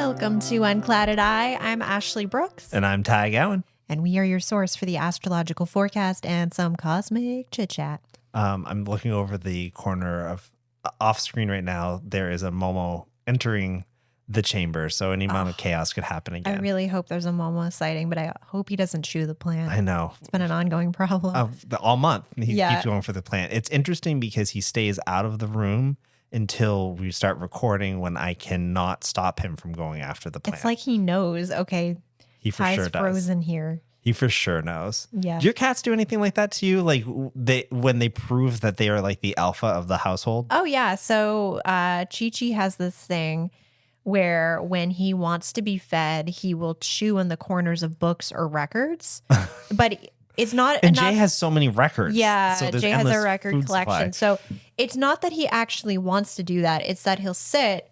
Welcome to Unclouded I'm Ashley Brooks. And I'm Ty Gowan. And we are your source for the astrological forecast and some cosmic chit-chat. I'm looking over the corner of off screen right now. There is a Momo entering the chamber, so any amount of chaos could happen again. I really hope there's a Momo sighting, but I hope he doesn't chew the plant. I know. It's been an ongoing problem. All month. He keeps going for the plant. It's interesting because he stays out of the room until we start recording when I cannot stop him from going after the plant. It's like he knows, okay, he for Ty's sure does. frozen here. He for sure knows. Yeah. Do your cats do anything like that to you? Like when they prove that they are like the alpha of the household? Oh, yeah. So Chi-Chi has this thing where when he wants to be fed, he will chew in the corners of books or records. But it's not and enough. Jay has so many records. Yeah, so Jay has a record collection. So it's not that he actually wants to do that. It's that he'll sit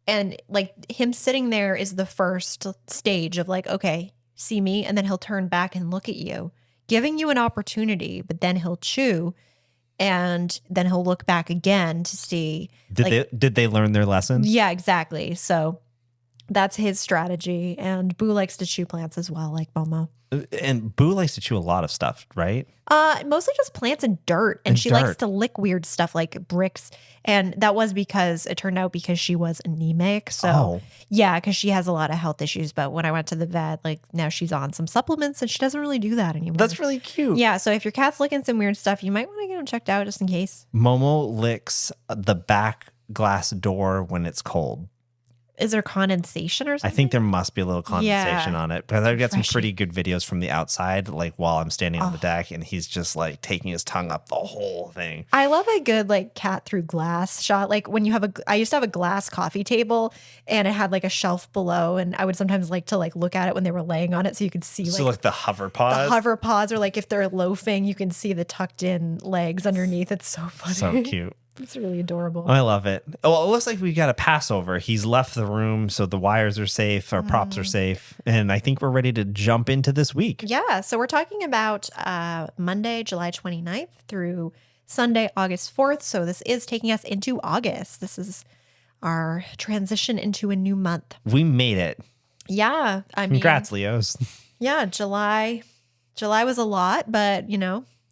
and like him sitting there is the first stage of like, okay, see me. And then he'll turn back and look at you, giving you an opportunity, but then he'll chew and then he'll look back again to see. Did they learn their lesson? Yeah, exactly. So that's his strategy. And Boo likes to chew plants as well, like Momo. And Boo likes to chew a lot of stuff, right? Mostly just plants and dirt. And she likes to lick weird stuff like bricks. And that was because it turned out because she was anemic. So yeah, because she has a lot of health issues. But when I went to the vet, like now she's on some supplements and she doesn't really do that anymore. That's really cute. Yeah. So if your cat's licking some weird stuff, you might want to get him checked out just in case. Momo licks the back glass door when it's cold. Is there condensation or something? I think there must be a little condensation on it because I've got some pretty good videos from the outside, like while I'm standing on the deck and he's just like taking his tongue up the whole thing. I love a good like cat through glass shot. Like when you have I used to have a glass coffee table and it had like a shelf below and I would sometimes like to like look at it when they were laying on it so you could see like the hover paws. The hover paws or like if they're loafing, you can see the tucked in legs underneath. It's so funny. So cute. It's really adorable. I love it. Well, it looks like we got a Passover. He's left the room, so the wires are safe, our props are safe, and I think we're ready to jump into this week. Yeah, so we're talking about Monday, July 29th through Sunday, August 4th. So this is taking us into August. This is our transition into a new month. We made it. Yeah. Congrats, Leos. Yeah, July was a lot, but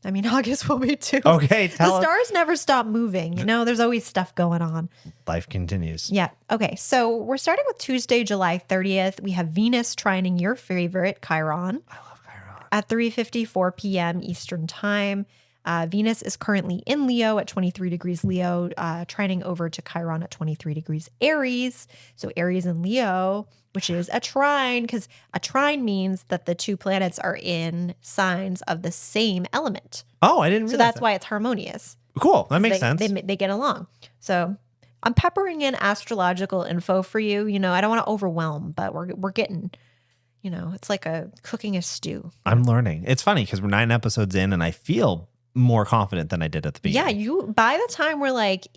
August will be too. Okay, the stars never stop moving. There's always stuff going on. Life continues. Yeah. Okay, so we're starting with Tuesday, July 30th. We have Venus trining your favorite, Chiron. I love Chiron. At 3:54 p.m. Eastern Time. Venus is currently in Leo at 23 degrees Leo, trining over to Chiron at 23 degrees Aries. So Aries and Leo, which is a trine, because a trine means that the two planets are in signs of the same element. Oh, I didn't realize So that's why it's harmonious. Cool. That makes sense. They get along. So I'm peppering in astrological info for you. I don't want to overwhelm, but we're getting... it's like cooking a stew. I'm learning. It's funny because we're 9 episodes in and I feel more confident than I did at the beginning. Yeah, by the time we're like,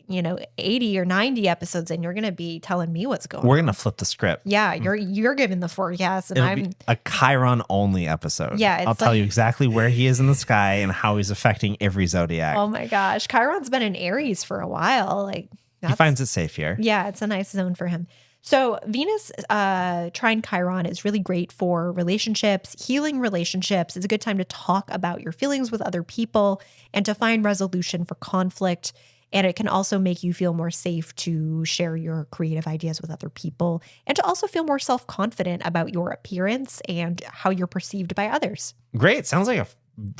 80 or 90 episodes in, you're going to be telling me what's going on. We're going to flip the script. Yeah, you're giving the forecast and It'll be a Chiron only episode. Yeah, I'll tell you exactly where he is in the sky and how he's affecting every zodiac. Oh my gosh, Chiron's been in Aries for a while. Like he finds it safe here. Yeah, it's a nice zone for him. So Venus trine Chiron is really great for relationships, healing relationships. It's a good time to talk about your feelings with other people and to find resolution for conflict. And it can also make you feel more safe to share your creative ideas with other people and to also feel more self-confident about your appearance and how you're perceived by others. Great. Sounds like a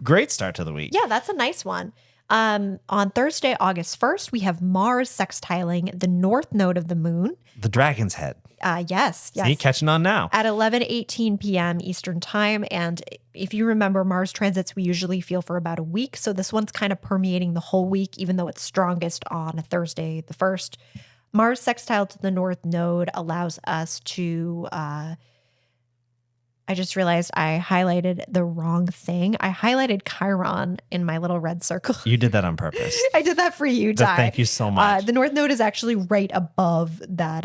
great start to the week. Yeah, that's a nice one. On Thursday, August 1st, we have Mars sextiling the north node of the moon. The dragon's head. Yes. See, catching on now. At 11:18 p.m. Eastern Time. And if you remember, Mars transits we usually feel for about a week. So this one's kind of permeating the whole week, even though it's strongest on Thursday the 1st. Mars sextile to the north node allows us to... I just realized I highlighted the wrong thing. I highlighted Chiron in my little red circle. You did that on purpose. I did that for you, Ty. Thank you so much. The North Node is actually right above that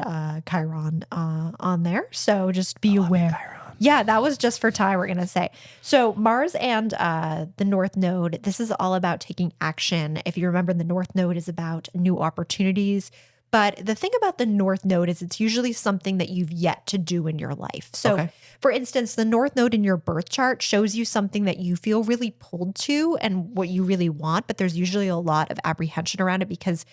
Chiron on there. So just be aware. Chiron. Yeah, that was just for Ty, we're going to say. So Mars and the North Node, this is all about taking action. If you remember, the North Node is about new opportunities, But the thing about the North Node is it's usually something that you've yet to do in your life. So, for instance, the North Node in your birth chart shows you something that you feel really pulled to and what you really want, but there's usually a lot of apprehension around it because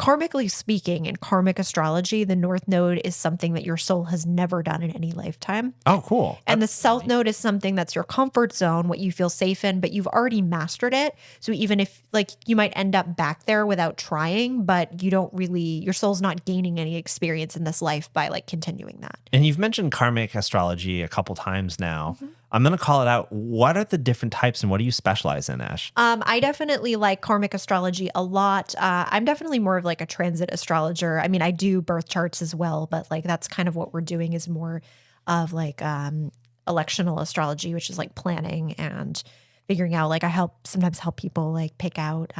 karmically speaking, in karmic astrology, the North Node is something that your soul has never done in any lifetime. Oh, cool. And the South Node is something that's your comfort zone, what you feel safe in, but you've already mastered it. So even if like you might end up back there without trying, but you don't really, your soul's not gaining any experience in this life by like continuing that. And you've mentioned karmic astrology a couple times now. I'm going to call it out. What are the different types and what do you specialize in, Ash? I definitely like karmic astrology a lot. I'm definitely more of like a transit astrologer. I mean, I do birth charts as well, but like that's kind of what we're doing is more of like electional astrology, which is like planning and figuring out. Like I sometimes help people like pick out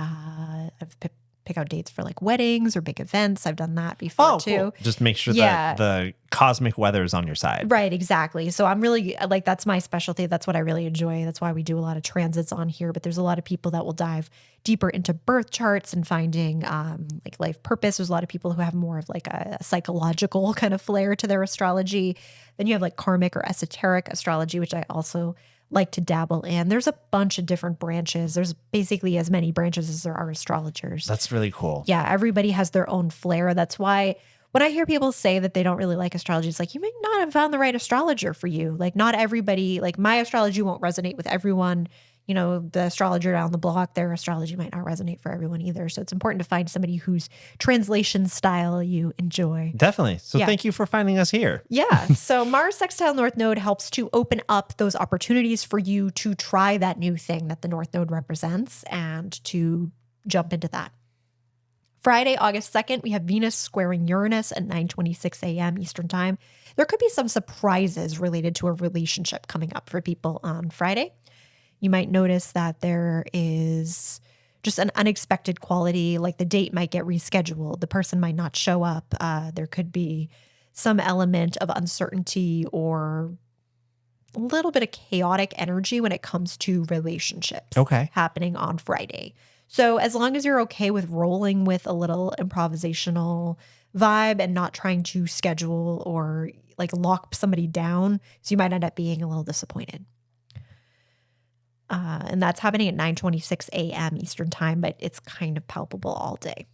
pick out dates for like weddings or big events. I've done that before too. Cool. Just make sure that the cosmic weather is on your side. Right, exactly. So I'm really like, that's my specialty. That's what I really enjoy. That's why we do a lot of transits on here. But there's a lot of people that will dive deeper into birth charts and finding like life purpose. There's a lot of people who have more of like a psychological kind of flair to their astrology. Then you have like karmic or esoteric astrology, which I also like to dabble in. There's a bunch of different branches. There's basically as many branches as there are astrologers. That's really cool. Yeah, everybody has their own flair. That's why when I hear people say that they don't really like astrology, it's like, you may not have found the right astrologer for you. Like not everybody, like my astrology won't resonate with everyone. You know, the astrologer down the block, their astrology might not resonate for everyone either. So it's important to find somebody whose translation style you enjoy. Definitely. So thank you for finding us here. Yeah. So Mars sextile North Node helps to open up those opportunities for you to try that new thing that the North Node represents and to jump into that. Friday, August 2nd, we have Venus squaring Uranus at 9:26 a.m. Eastern Time. There could be some surprises related to a relationship coming up for people on Friday. You might notice that there is just an unexpected quality, like the date might get rescheduled. The person might not show up. There could be some element of uncertainty or a little bit of chaotic energy when it comes to relationships happening on Friday. So as long as you're okay with rolling with a little improvisational vibe and not trying to schedule or like lock somebody down, so you might end up being a little disappointed. And that's happening at 9:26 a.m. Eastern Time, but it's kind of palpable all day.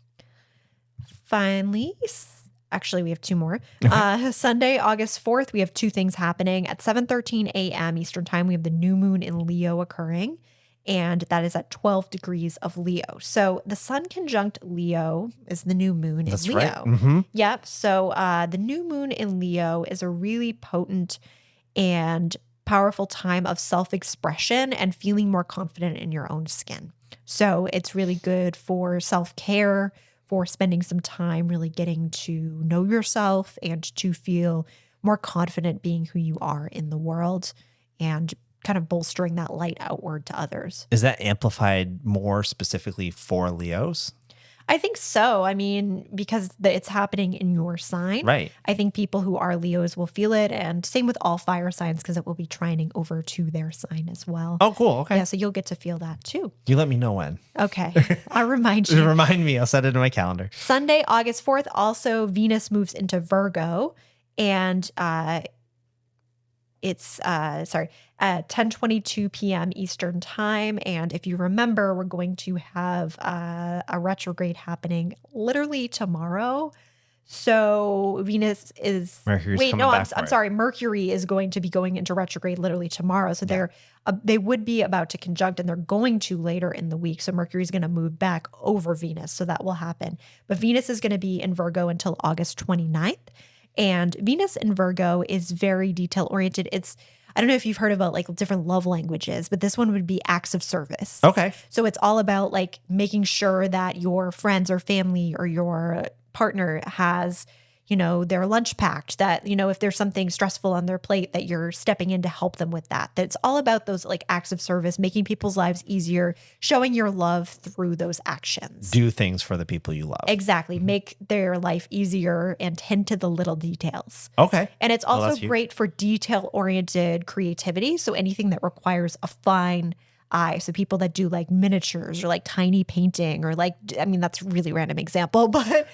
Finally, actually, we have two more. Sunday, August 4th, we have two things happening. At 7:13 a.m. Eastern Time, we have the new moon in Leo occurring, and that is at 12 degrees of Leo. So the sun conjunct Leo is the new moon in Leo. Right. Mm-hmm. Yep. So the new moon in Leo is a really potent and powerful time of self-expression and feeling more confident in your own skin. So it's really good for self-care, for spending some time really getting to know yourself and to feel more confident being who you are in the world and kind of bolstering that light outward to others. Is that amplified more specifically for Leos? I think so. I mean, because it's happening in your sign. Right. I think people who are Leos will feel it. And same with all fire signs because it will be trining over to their sign as well. Oh, cool. Okay. Yeah, so you'll get to feel that too. You let me know when. Okay. I'll remind you. Remind me. I'll set it in my calendar. Sunday, August 4th, also Venus moves into Virgo. And it's at 10:22 p.m. Eastern Time. And if you remember, we're going to have a retrograde happening literally tomorrow. So Venus is I'm sorry. Mercury is going to be going into retrograde literally tomorrow. So they would be about to conjunct, and they're going to later in the week. So Mercury is going to move back over Venus. So that will happen. But Venus is going to be in Virgo until August 29th. And Venus in Virgo is very detail oriented. I don't know if you've heard about like different love languages, but this one would be acts of service. Okay. So it's all about like making sure that your friends or family or your partner has, you know, their lunch packed, that, you know, if there's something stressful on their plate, that you're stepping in to help them with that. That's all about those like acts of service, making people's lives easier, showing your love through those actions. Do things for the people you love. Exactly. Mm-hmm. Make their life easier and tend to the little details. Okay. And it's also great for detail-oriented creativity. So anything that requires a fine eye. So people that do like miniatures or like tiny painting or like, I mean, that's a really random example, but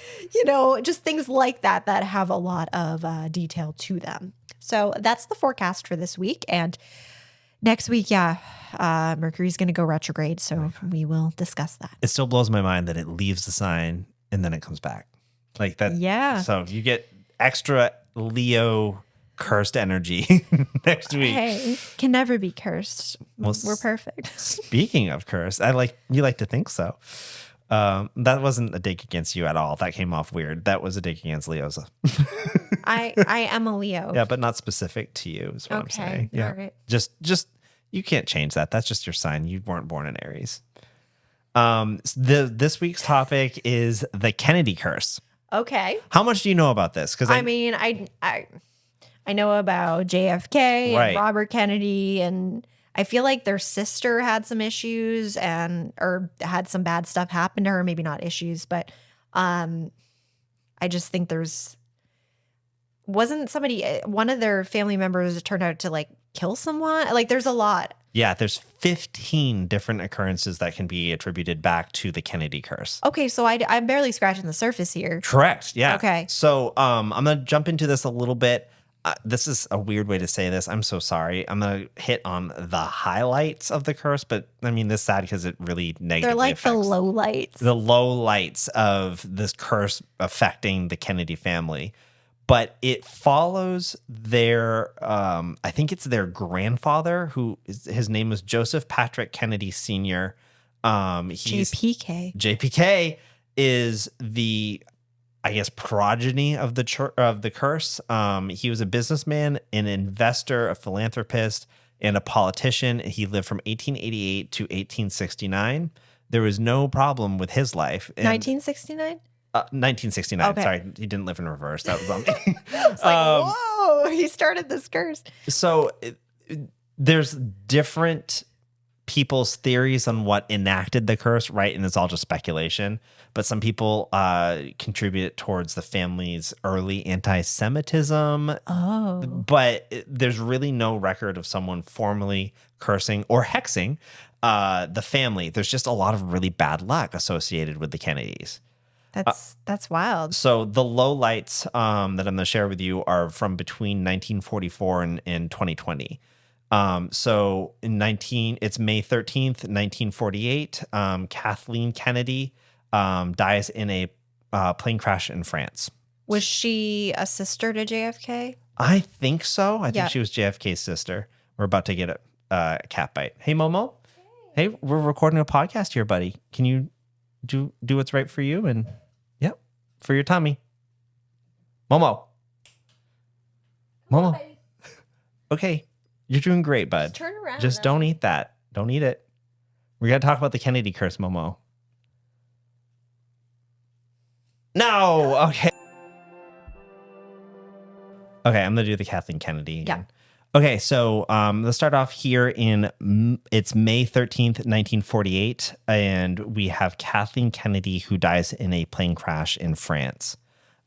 just things like that that have a lot of detail to them. So that's the forecast for this week. And next week, Mercury's going to go retrograde. So we will discuss that. It still blows my mind that it leaves the sign and then it comes back like that. Yeah. So you get extra Leo cursed energy next week. Hey, can never be cursed. We're perfect. Speaking of cursed, you like to think so. That wasn't a dig against you at all. That came off weird. That was a dig against Leo's. I am a Leo. Yeah, but not specific to you is what I'm saying. Yeah. All right. Just you can't change that. That's just your sign. You weren't born in Aries. This week's topic is the Kennedy curse. Okay. How much do you know about this? Because I mean, I know about JFK and Robert Kennedy, and I feel like their sister had some issues or had some bad stuff happen to her. Maybe not issues, but I just think wasn't one of their family members turned out to like kill someone? Like there's a lot. Yeah, there's 15 different occurrences that can be attributed back to the Kennedy curse. Okay, so I'm barely scratching the surface here. Correct. Yeah. Okay. So I'm going to jump into this a little bit. This is a weird way to say this. I'm so sorry. I'm going to hit on the highlights of the curse, but I mean, this is sad because it really negatively They're like affects the low lights. The low lights of this curse affecting the Kennedy family. But it follows their, I think it's their grandfather, his name was Joseph Patrick Kennedy Sr. JPK. JPK is the, I guess, progeny of the curse. He was a businessman, an investor, a philanthropist, and a politician. He lived from 1888 to 1869. There was no problem with his life. 1969? 1969. Okay. Sorry, he didn't live in reverse. That was on me. It's like, whoa, he started this curse. So there's different people's theories on what enacted the curse, right? And it's all just speculation. But some people contribute it towards the family's early anti-Semitism. Oh. But there's really no record of someone formally cursing or hexing the family. There's just a lot of really bad luck associated with the Kennedys. That's wild. So the low lights that I'm going to share with you are from between 1944 and 2020. So it's May 13th, 1948. Kathleen Kennedy dies in a plane crash in France. Was she a sister to JFK? I think so. I think she was JFK's sister. We're about to get a cat bite. Hey, Momo. Hey, we're recording a podcast here, buddy. Can you do what's right for you and for your tummy? Momo. Okay. You're doing great, bud. Just turn around. Just don't eat that. Don't eat it. We got to talk about the Kennedy curse, Momo. No. Okay. Okay, I'm going to do the Kathleen Kennedy again. Yeah. Okay, so let's start off here it's May 13th, 1948, and we have Kathleen Kennedy who dies in a plane crash in France.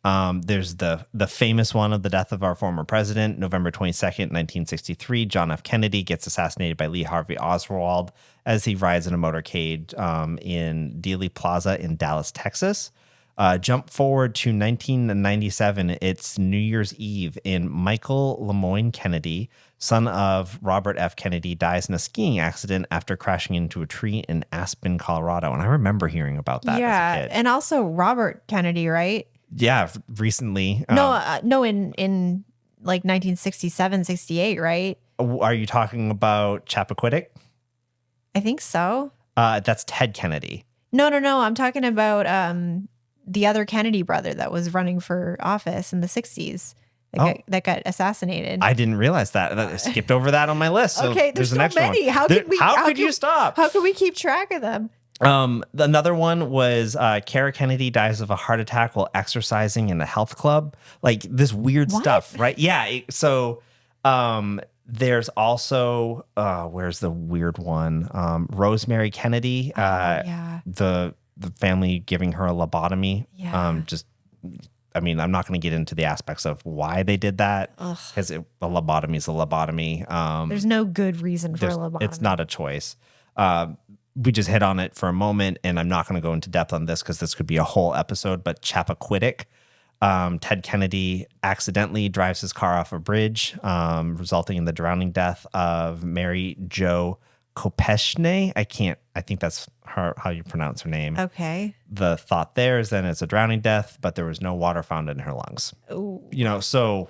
There's the famous one of the death of our former president, November 22nd, 1963. John F. Kennedy gets assassinated by Lee Harvey Oswald as he rides in a motorcade in Dealey Plaza in Dallas, Texas. Jump forward to 1997. It's New Year's Eve, and Michael Lemoyne Kennedy, son of Robert F. Kennedy, dies in a skiing accident after crashing into a tree in Aspen, Colorado. And I remember hearing about that as a kid. And also Robert Kennedy, right? Yeah, recently. No, in like 1967, 68, right? Are you talking about Chappaquiddick? I think so. That's Ted Kennedy. No. I'm talking about the other Kennedy brother that was running for office in the 60s that got assassanated. I didn't realize that. I skipped over that on my list. So okay, there's so the next many. One. How could you stop? How could we keep track of them? Another one was Kara Kennedy dies of a heart attack while exercising in a health club. Like this weird stuff, right? Yeah. So there's also where's the weird one? Rosemary Kennedy. The family giving her a lobotomy. Yeah. I mean, I'm not going to get into the aspects of why they did that because a lobotomy is a lobotomy. There's no good reason for a lobotomy. It's not a choice. We just hit on it for a moment, and I'm not going to go into depth on this because this could be a whole episode, but Chappaquiddick, Ted Kennedy accidentally drives his car off a bridge, resulting in the drowning death of Mary Jo Kopechne. I think that's how you pronounce her name. Okay. The thought there is then it's a drowning death, but there was no water found in her lungs. Ooh. So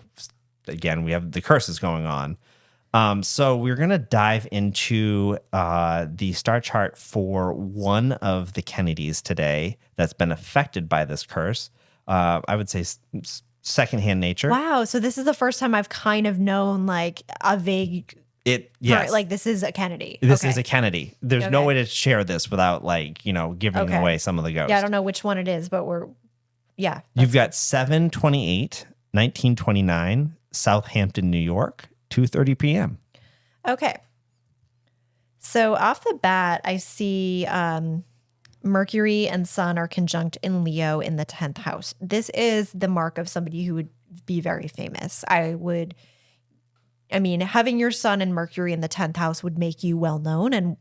again, we have the curses going on. So we're going to dive into the star chart for one of the Kennedys today that's been affected by this curse. I would say secondhand nature. Wow. So this is the first time I've kind of known like a vague... Yes. Like this is a Kennedy. This is a Kennedy. There's no way to share this without giving away some of the ghosts. Yeah, I don't know which one it is, but You've got 7/28/1929, Southampton, New York, 2:30 p.m. Okay. So off the bat, I see Mercury and Sun are conjunct in Leo in the 10th house. This is the mark of somebody who would be very famous. Having your Sun and Mercury in the 10th house would make you well-known in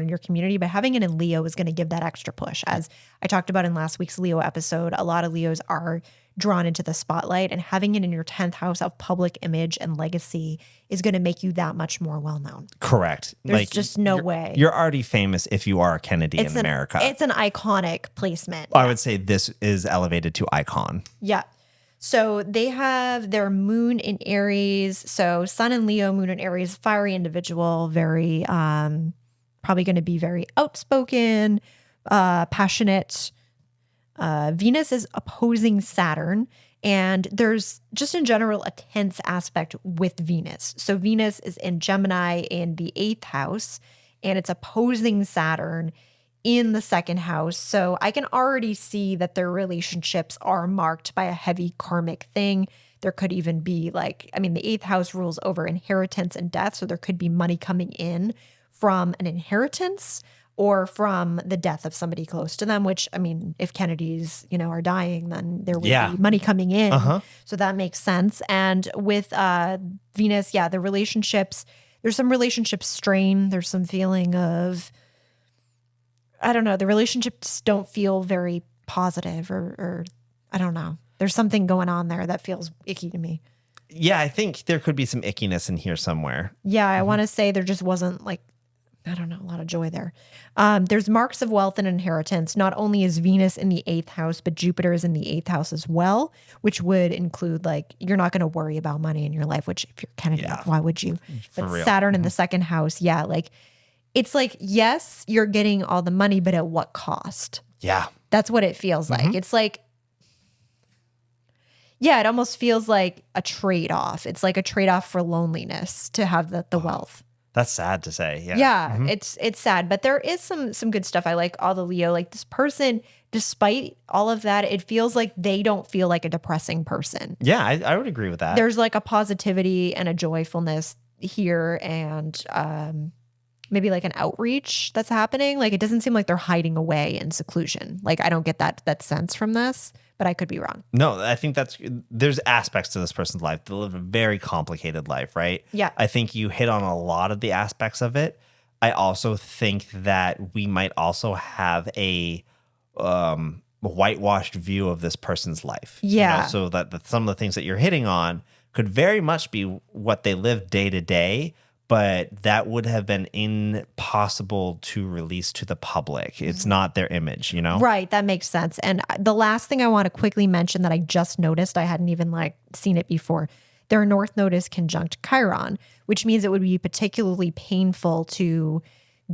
your community, but having it in Leo is going to give that extra push. As I talked about in last week's Leo episode, a lot of Leos are drawn into the spotlight, and having it in your 10th house of public image and legacy is going to make you that much more well-known. Correct. There's just no way. You're already famous if you are a Kennedy in America. It's an iconic placement. I would say this is elevated to icon. Yeah. So they have their moon in Aries. So Sun in Leo, moon in Aries, fiery individual, very probably going to be very outspoken, passionate. Venus is opposing Saturn, and there's just in general a tense aspect with Venus. So Venus is in Gemini in the 8th house, and it's opposing Saturn in the 2nd house. So I can already see that their relationships are marked by a heavy karmic thing. There could even be the 8th house rules over inheritance and death. So there could be money coming in from an inheritance or from the death of somebody close to them, which, if Kennedys, are dying, then there would be money coming in. So that makes sense. And with Venus, the relationships, there's some relationship strain. There's some feeling of, I don't know, the relationships don't feel very positive or I don't know. There's something going on there that feels icky to me. Yeah, I think there could be some ickiness in here somewhere. Yeah, I want to say there just wasn't a lot of joy there. There's marks of wealth and inheritance. Not only is Venus in the 8th house, but Jupiter is in the 8th house as well, which would include you're not going to worry about money in your life, which if you're Kennedy, why would you? For but real. Saturn in the 2nd house, it's yes, you're getting all the money, but at what cost? Yeah. That's what it feels like. It's it almost feels like a trade-off. It's like a trade-off for loneliness to have the wealth. That's sad to say. Yeah. Yeah, it's sad, but there is some good stuff. I like all the Leo. This person, despite all of that, it feels like they don't feel like a depressing person. Yeah, I would agree with that. There's a positivity and a joyfulness here, and maybe an outreach that's happening. It doesn't seem like they're hiding away in seclusion. I don't get that sense from this, but I could be wrong. No, I think there's aspects to this person's life. They live a very complicated life, right? Yeah. I think you hit on a lot of the aspects of it. I also think that we might also have a whitewashed view of this person's life. Yeah. So that some of the things that you're hitting on could very much be what they live day to day, but that would have been impossible to release to the public. It's not their image, Right, that makes sense. And the last thing I want to quickly mention that I just noticed, I hadn't even seen it before, their North Node is conjunct Chiron, which means it would be particularly painful to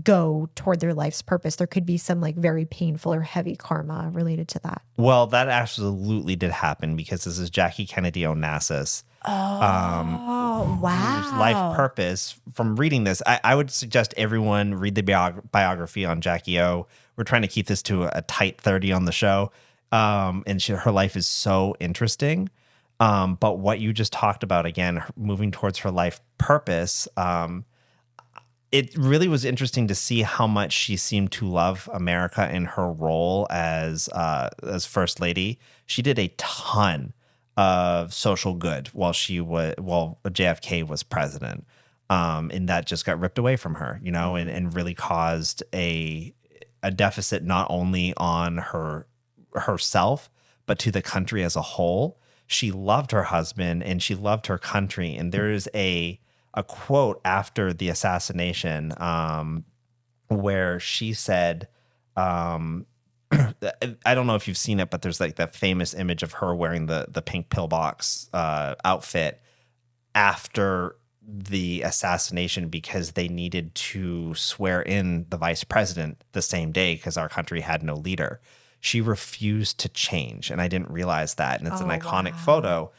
go toward their life's purpose. There could be some very painful or heavy karma related to that. Well, that absolutely did happen because this is Jackie Kennedy Onassis. Oh, wow. Whose life purpose, from reading this, I would suggest everyone read the biography on Jackie O. We're trying to keep this to a tight 30 on the show. And her life is so interesting. But what you just talked about, again, moving towards her life purpose, it really was interesting to see how much she seemed to love America in her role as First Lady. She did a ton of social good while JFK was president. And that just got ripped away from her, and really caused a deficit not only on herself, but to the country as a whole. She loved her husband and she loved her country. And there is a quote after the assassination where she said, I don't know if you've seen it, but there's like that famous image of her wearing the pink pillbox outfit after the assassination because they needed to swear in the vice president the same day because our country had no leader. She refused to change, and I didn't realize that. And it's an iconic photo.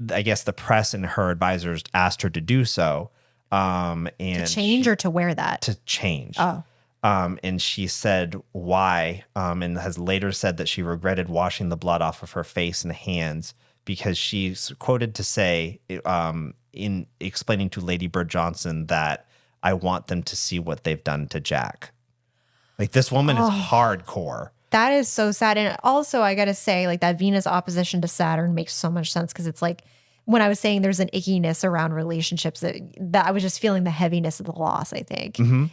I guess the press and her advisors asked her to do so. And to change or to wear that? To change. Oh. And she said why, and has later said that she regretted washing the blood off of her face and hands because she's quoted to say, in explaining to Lady Bird Johnson that I want them to see what they've done to Jack. Like, this woman is hardcore. That is so sad. And also, I got to say, like, that Venus opposition to Saturn makes so much sense because it's like, when I was saying there's an ickiness around relationships, that I was just feeling the heaviness of the loss, I think. Mm-hmm.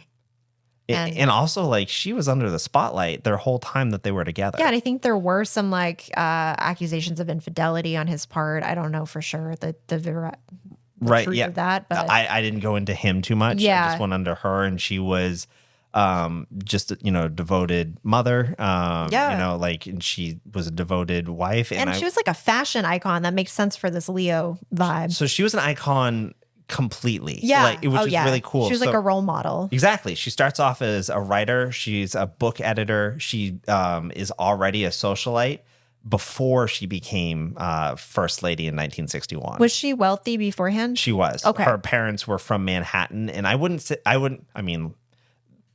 And also, like, she was under the spotlight their whole time that they were together. Yeah, and I think there were some, like, accusations of infidelity on his part. I don't know for sure the truth of that. But I didn't go into him too much. Yeah. I just went under her, and she was just devoted mother. And she was a devoted wife. And she was like a fashion icon. That makes sense for this Leo vibe. So she was an icon completely. Yeah. Which is really cool. She was like a role model. Exactly. She starts off as a writer. She's a book editor. She is already a socialite before she became first lady in 1961. Was she wealthy beforehand? She was. Okay. Her parents were from Manhattan. And I mean,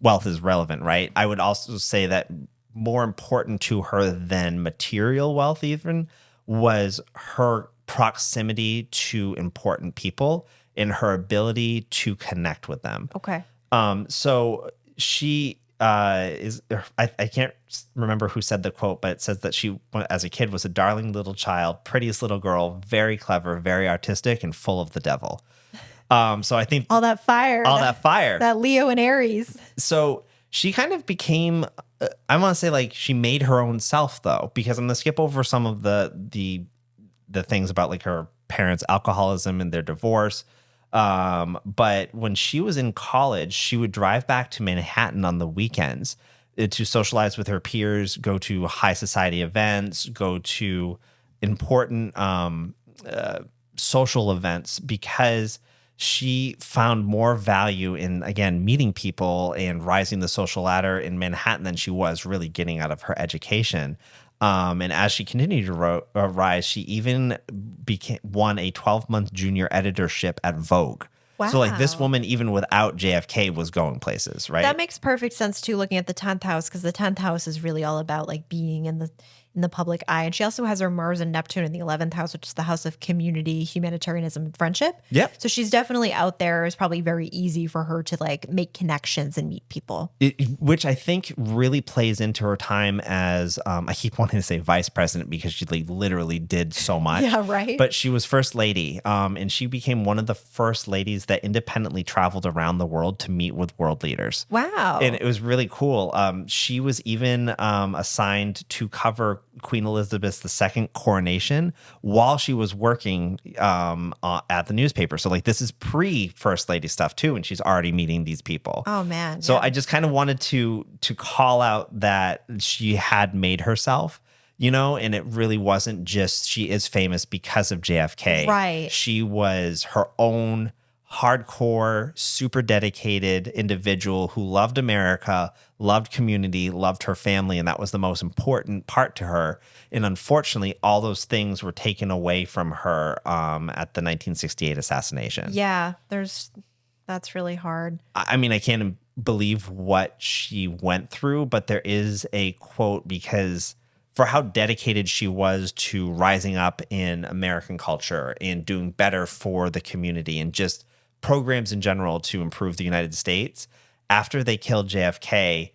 wealth is relevant, right? I would also say that more important to her than material wealth even was her proximity to important people and her ability to connect with them. Okay. So she I can't remember who said the quote, but it says that she, as a kid, was a darling little child, prettiest little girl, very clever, very artistic, and full of the devil. So I think all that fire, that Leo and Aries. So she kind of became, I want to say, like, she made her own self, though, because I'm going to skip over some of the things about, like, her parents' alcoholism and their divorce. But when she was in college, she would drive back to Manhattan on the weekends to socialize with her peers, go to high society events, go to important social events, because she found more value in, again, meeting people and rising the social ladder in Manhattan than she was really getting out of her education. And as she continued to rise, she even won a 12-month junior editorship at Vogue. Wow. So, like, this woman, even without JFK, was going places, right? That makes perfect sense, too, looking at the 10th house, because the 10th house is really all about, like, being in the public eye. And she also has her Mars and Neptune in the 11th house, which is the house of community, humanitarianism, and friendship. Yep. So she's definitely out there. It's probably very easy for her to, like, make connections and meet people. Which I think really plays into her time as, I keep wanting to say vice president because she, like, literally did so much. Yeah, right. But she was first lady, and she became one of the first ladies that independently traveled around the world to meet with world leaders. Wow. And it was really cool. She was even assigned to cover Queen Elizabeth II coronation while she was working at the newspaper. So, like, this is pre-first lady stuff too, and she's already meeting these people. Oh man! So yeah. I just kind of wanted to call out that she had made herself, and it really wasn't just she is famous because of JFK. Right. She was her own hardcore, super dedicated individual who loved America, loved community, loved her family, and that was the most important part to her. And unfortunately, all those things were taken away from her at the 1968 assassination. Yeah, that's really hard. I mean, I can't believe what she went through, but there is a quote because for how dedicated she was to rising up in American culture and doing better for the community and just programs in general to improve the United States. After they killed JFK,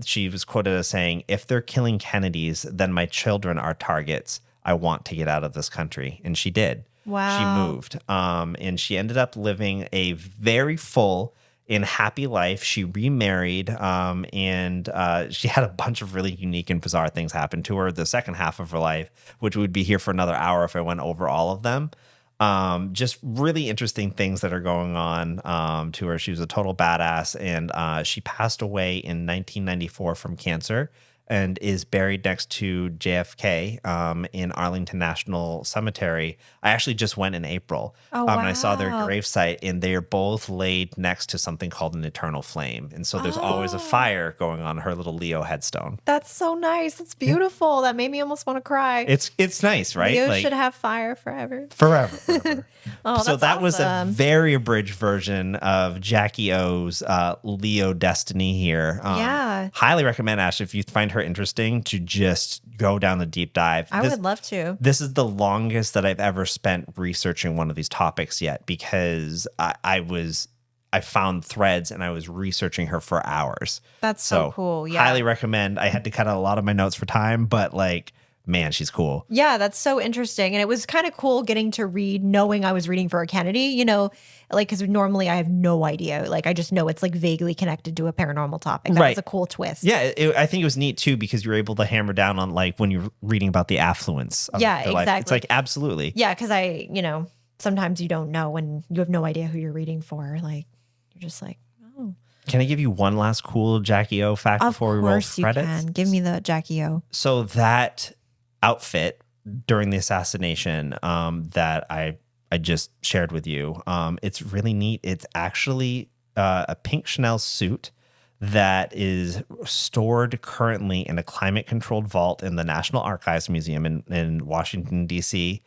she was quoted as saying, "If they're killing Kennedys, then my children are targets. I want to get out of this country." And she did. she Wow. moved. And she ended up living a very full and happy life. She remarried, and she had a bunch of really unique and bizarre things happen to her the second half of her life, which would be here for another hour if I went over all of them. Just really interesting things that are going on to her. She was a total badass, and she passed away in 1994 from cancer and is buried next to JFK in Arlington National Cemetery. I actually just went in April, Oh, and I saw their wow. gravesite, and they are both laid next to something called an eternal flame. And so there's always a Oh. fire going on her little Leo headstone. That's so nice. That's beautiful. That made me almost want to cry. It's nice, right? Leo Like, should have fire forever. forever. Oh, So that's that was a awesome. very abridged version of Jackie O's Leo destiny here. Yeah. Highly recommend, Ash, if you find her interesting, to just go down the deep dive. I would love to. This is the longest that I've ever spent researching one of these topics yet, because I found threads and I was researching her for hours. That's so cool. Yeah. Highly recommend. I had to cut out a lot of my notes for time, but like, man, she's cool. Yeah, that's so interesting. And it was kind of cool getting to read, knowing I was reading for a Kennedy, like, because normally I have no idea. Like, I just know it's like vaguely connected to a paranormal topic. That Right. was a cool twist. Yeah, I think it was neat too, because you were able to hammer down on like when you're reading about the affluence of Yeah, their life. It's exactly. like, absolutely. Yeah, because sometimes you don't know when you have no idea who you're reading for. Like, you're just like, oh. Can I give you one last cool Jackie O fact Of before we roll course you credits? can. Give me the Jackie O. So that outfit during the assassination that I just shared with you, it's really neat. It's actually a pink Chanel suit that is stored currently in a climate-controlled vault in the National Archives Museum in Washington, D.C.,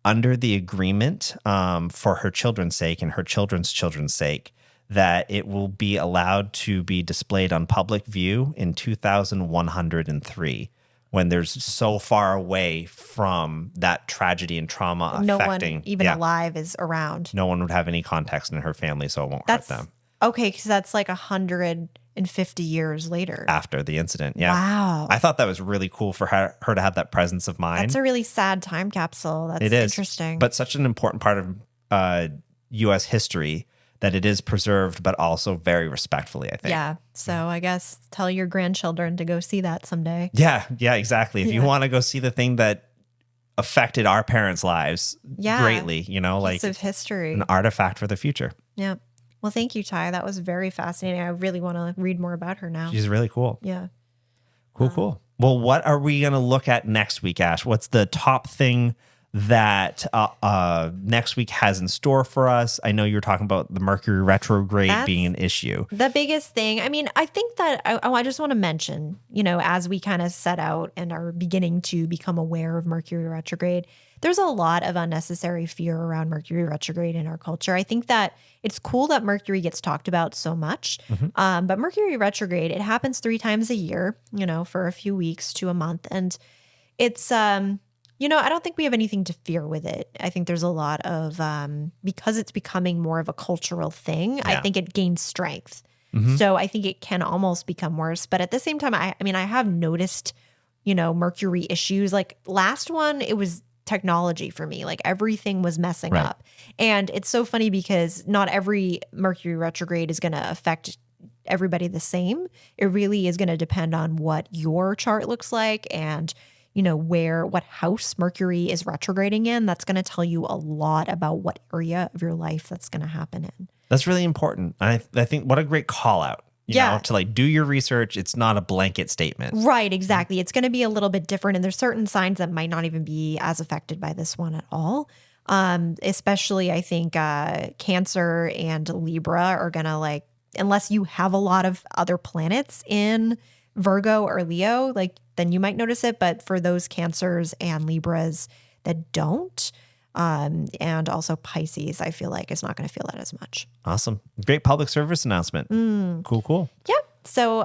under the agreement for her children's sake and her children's sake, that it will be allowed to be displayed on public view in 2103, when there's so far away from that tragedy and trauma No affecting. one even alive is around. No one would have any context in her family, so it won't hurt them. Okay, because that's like 150 years later. After the incident, yeah. Wow. I thought that was really cool for her to have that presence of mind. That's a really sad time capsule. That's It is interesting. but such an important part of U.S. history that it is preserved, but also very respectfully, I think. yeah. So I guess tell your grandchildren to go see that someday. Yeah, exactly. If you want to go see the thing that affected our parents' lives greatly, like Piece of history. an artifact for the future. Yeah. Well, thank you, Ty. That was very fascinating. I really want to read more about her now. She's really cool. Yeah. Cool. Well, what are we going to look at next week, Ash? What's the top thing that next week has in store for us? I know you're talking about the Mercury retrograde being an issue. The biggest thing, I mean, I think that I just want to mention, as we kind of set out and are beginning to become aware of Mercury retrograde, there's a lot of unnecessary fear around Mercury retrograde in our culture. I think that it's cool that Mercury gets talked about so much, but Mercury retrograde, it happens 3 times a year, for a few weeks to a month. And it's, I don't think we have anything to fear with it. I think there's a lot of, because it's becoming more of a cultural thing, Yeah. I think it gains strength. So I think it can almost become worse. But at the same time, I have noticed, Mercury issues. Like last one, it was technology for me. Like everything was messing Right. up. And it's so funny because not every Mercury retrograde is going to affect everybody the same. It really is going to depend on what your chart looks like and what house Mercury is retrograding in. That's going to tell you a lot about what area of your life that's going to happen in. That's really important. I think what a great call out, to like do your research. It's not a blanket statement. Right, exactly. It's going to be a little bit different. And there's certain signs that might not even be as affected by this one at all. Especially, I think Cancer and Libra are going to unless you have a lot of other planets in Virgo or Leo, then you might notice it. But for those Cancers and Libras that don't, and also Pisces, I feel like is not going to feel that as much. Awesome. Great public service announcement. Cool. Yep. So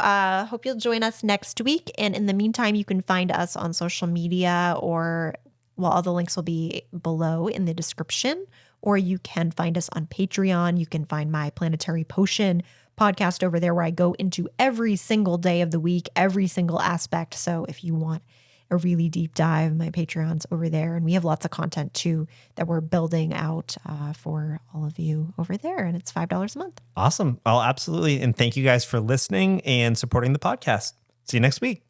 hope you'll join us next week. And in the meantime, you can find us on social media all the links will be below in the description, or you can find us on Patreon. You can find my Planetary Potion podcast over there where I go into every single day of the week, every single aspect. So if you want a really deep dive. My Patreon's over there. And we have lots of content too that we're building out for all of you over there. And it's $5 a month. Awesome. Oh, absolutely. And thank you guys for listening and supporting the podcast. See you next week.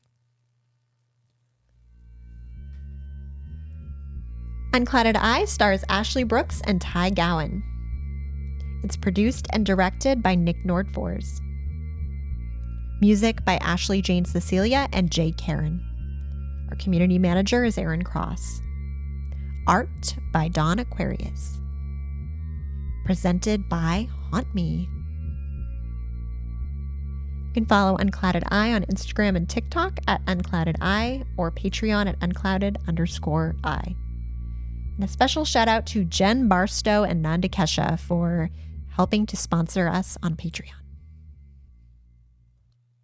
Unclouded Eye stars Ashley Brooks and Ty Gowan. It's produced and directed by Nick Nordfors. Music by Ashley Jane Cecilia and Jay Karen. Our community manager is Aaron Cross. Art by Dawn Aquarius. Presented by Haunt Me. You can follow Unclouded Eye on Instagram and TikTok at Unclouded Eye or Patreon at Unclouded_eye. And a special shout out to Jen Barstow and Nanda Kesha for helping to sponsor us on Patreon.